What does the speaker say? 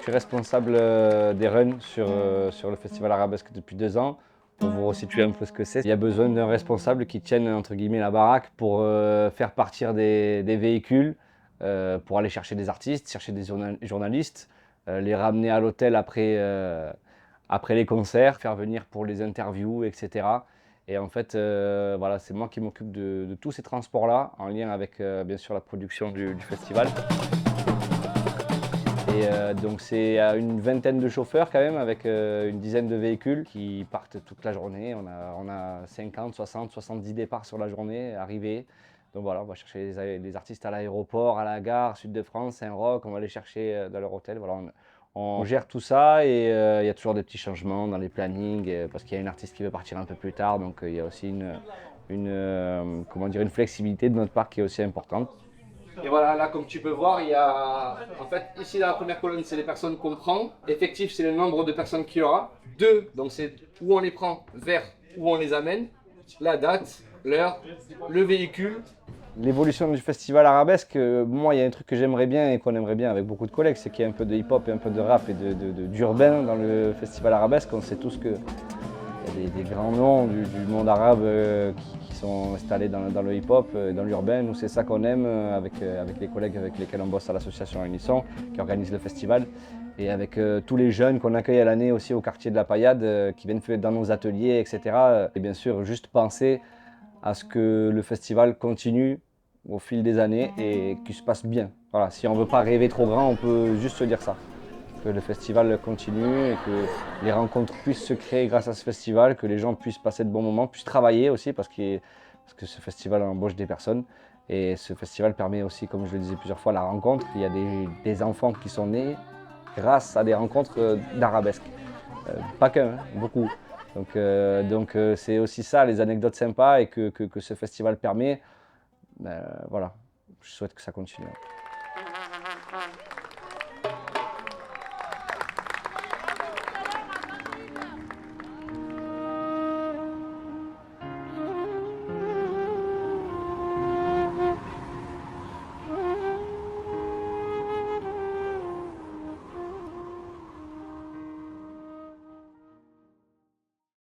suis responsable des runs sur le Festival Arabesque depuis 2 ans. Pour vous resituer un peu ce que c'est, il y a besoin d'un responsable qui tienne entre guillemets la baraque pour faire partir des véhicules, pour aller chercher des artistes, chercher des journalistes, les ramener à l'hôtel après les concerts, faire venir pour les interviews, etc. Et en fait, voilà, c'est moi qui m'occupe de tous ces transports-là, en lien avec bien sûr la production du festival. Et donc c'est une vingtaine de chauffeurs quand même, avec une dizaine de véhicules qui partent toute la journée. On a 50, 60, 70 départs sur la journée, arrivés. Donc voilà, on va chercher les artistes à l'aéroport, à la gare, Sud de France, Saint-Roch, on va les chercher dans leur hôtel. Voilà, on gère tout ça et il y a toujours des petits changements dans les plannings parce qu'il y a une artiste qui veut partir un peu plus tard. Donc il y a aussi comment dire, une flexibilité de notre part qui est aussi importante. Et voilà, là, comme tu peux voir, il y a. En fait, ici, dans la première colonne, c'est les personnes qu'on prend. Effectif, c'est le nombre de personnes qu'il y aura. 2, donc c'est où on les prend, vers où on les amène. La date, l'heure, le véhicule. L'évolution du festival arabesque, moi, il y a un truc que j'aimerais bien et qu'on aimerait bien avec beaucoup de collègues, c'est qu'il y ait un peu de hip-hop et un peu de rap et d'urbain dans le festival arabesque. On sait tous que il y a des grands noms du monde arabe qui sont installés dans le hip-hop, dans l'urbain. Nous, c'est ça qu'on aime avec les collègues avec lesquels on bosse à l'association Unisson, qui organise le festival. Et avec tous les jeunes qu'on accueille à l'année aussi au quartier de la Paillade, qui viennent dans nos ateliers, etc. Et bien sûr, juste penser à ce que le festival continue au fil des années et qu'il se passe bien. Voilà, si on ne veut pas rêver trop grand, on peut juste se dire ça. Que le festival continue et que les rencontres puissent se créer grâce à ce festival, que les gens puissent passer de bons moments, puissent travailler aussi parce que ce festival embauche des personnes. Et ce festival permet aussi, comme je le disais plusieurs fois, la rencontre. Il y a des enfants qui sont nés grâce à des rencontres d'arabesque. Pas qu'un, hein, beaucoup. Donc c'est aussi ça, les anecdotes sympas et que ce festival permet. Voilà, je souhaite que ça continue.